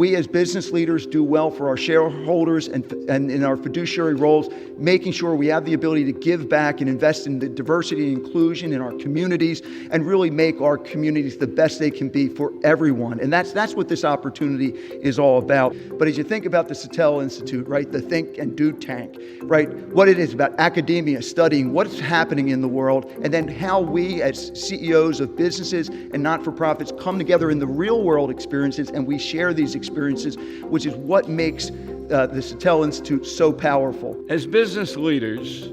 we as business leaders do well for our shareholders and in our fiduciary roles, making sure we have the ability to give back and invest in the diversity and inclusion in our communities and really make our communities the best they can be for everyone. And that's what this opportunity is all about. But as you think about the Satell Institute, right, the think and do tank, right, what it is about academia, studying what's happening in the world, and then how we as CEOs of businesses and not-for-profits come together in the real world experiences and we share these experiences, which is what makes the Satell Institute so powerful. As business leaders,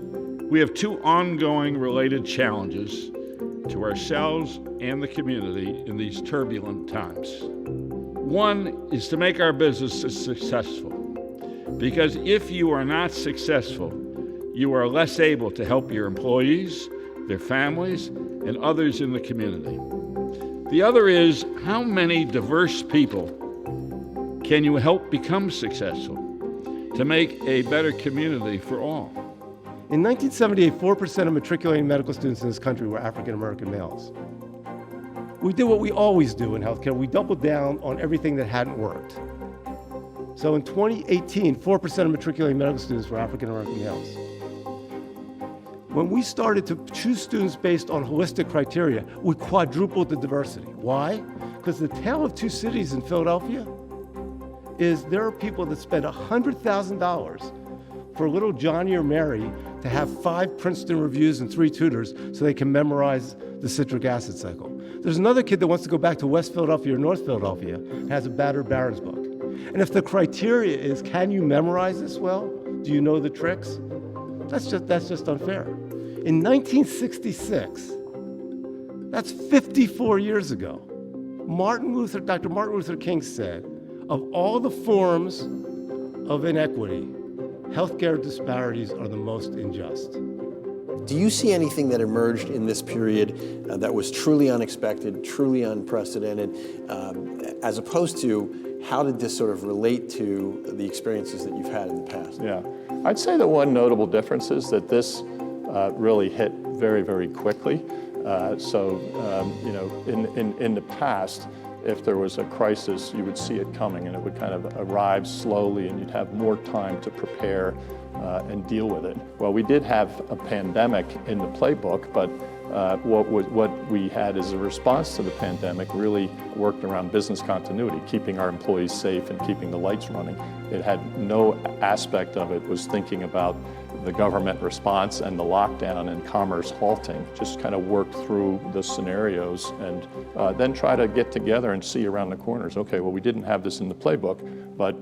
we have two ongoing related challenges to ourselves and the community in these turbulent times. One is to make our businesses successful, because if you are not successful, you are less able to help your employees, their families, and others in the community. The other is, how many diverse people can you help become successful to make a better community for all? In 1978, 4% of matriculating medical students in this country were African American males. We did what we always do in healthcare. We doubled down on everything that hadn't worked. So in 2018, 4% of matriculating medical students were African American males. When we started to choose students based on holistic criteria, we quadrupled the diversity. Why? Because the tale of two cities in Philadelphia is there are people that spend $100,000 for little Johnny or Mary to have 5 Princeton reviews and 3 tutors so they can memorize the citric acid cycle. There's another kid that wants to go back to West Philadelphia or North Philadelphia and has a battered Barron's book. And if the criteria is, can you memorize this well? Do you know the tricks? That's just unfair. In 1966, that's 54 years ago, Dr. Martin Luther King said, of all the forms of inequity, healthcare disparities are the most unjust. Do you see anything that emerged in this period that was truly unexpected, truly unprecedented, as opposed to how did this sort of relate to the experiences that you've had in the past? Yeah, I'd say that one notable difference is that this really hit very, very quickly. You know, in the past, if there was a crisis, you would see it coming and it would kind of arrive slowly and you'd have more time to prepare and deal with it. Well, we did have a pandemic in the playbook, but what we had as a response to the pandemic really worked around business continuity, keeping our employees safe and keeping the lights running. It had no aspect of it was thinking about the government response and the lockdown and commerce halting. Just kind of work through the scenarios and then try to get together and see around the corners. Okay, well, we didn't have this in the playbook, but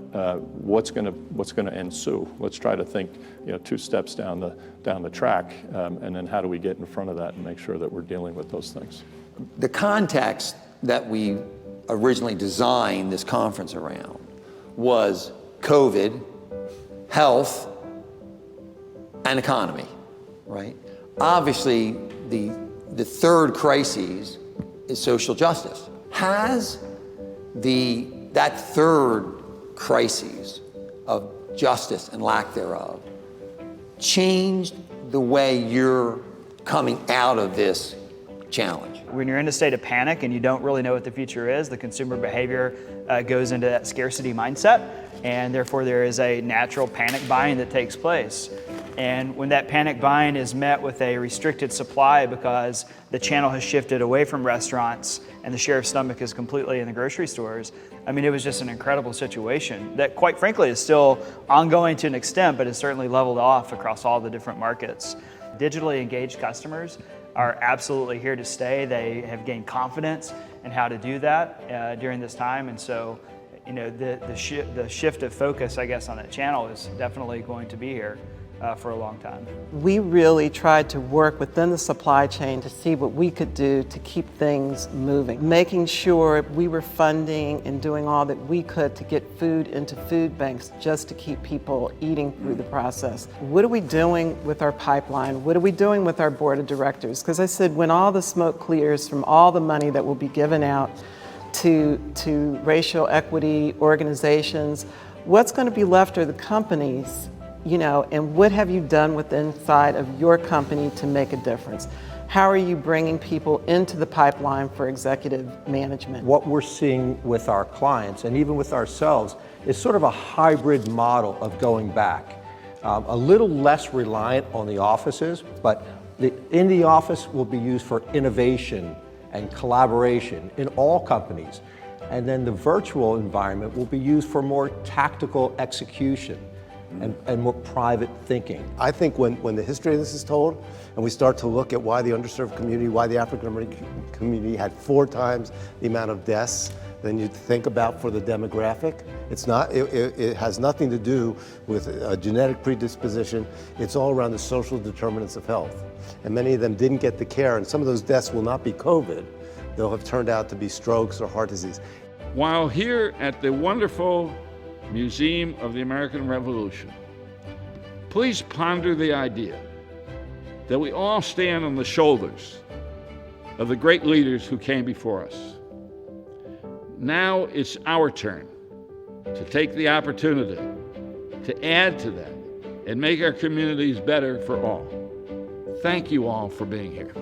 what's going to ensue? Let's try to think, 2 steps down the track, and then how do we get in front of that and make sure that we're dealing with those things? The context that we originally designed this conference around was COVID, health, and economy, right? Obviously, the third crisis is social justice. Has that third crisis of justice and lack thereof changed the way you're coming out of this challenge? When you're in a state of panic and you don't really know what the future is, the consumer behavior goes into that scarcity mindset, and therefore there is a natural panic buying that takes place. And when that panic buying is met with a restricted supply because the channel has shifted away from restaurants and the share of stomach is completely in the grocery stores, I mean, it was just an incredible situation that, quite frankly, is still ongoing to an extent, but has certainly leveled off across all the different markets. Digitally engaged customers are absolutely here to stay. They have gained confidence in how to do that during this time, and so the shift of focus, I guess, on that channel is definitely going to be here for a long time. We really tried to work within the supply chain to see what we could do to keep things moving, making sure we were funding and doing all that we could to get food into food banks just to keep people eating through the process. What are we doing with our pipeline? What are we doing with our board of directors? Because I said, when all the smoke clears from all the money that will be given out to racial equity organizations, what's going to be left are the companies, and what have you done with inside of your company to make a difference? How are you bringing people into the pipeline for executive management? What we're seeing with our clients and even with ourselves is sort of a hybrid model of going back. A little less reliant on the offices, but in the office will be used for innovation and collaboration in all companies. And then the virtual environment will be used for more tactical execution and more private thinking. I think when the history of this is told, and we start to look at why the underserved community, why the African American community had 4 times the amount of deaths than you think about for the demographic, it has nothing to do with a genetic predisposition. It's all around the social determinants of health. And many of them didn't get the care, and some of those deaths will not be COVID. They'll have turned out to be strokes or heart disease. While here at the wonderful Museum of the American Revolution, please ponder the idea that we all stand on the shoulders of the great leaders who came before us. Now it's our turn to take the opportunity to add to that and make our communities better for all. Thank you all for being here.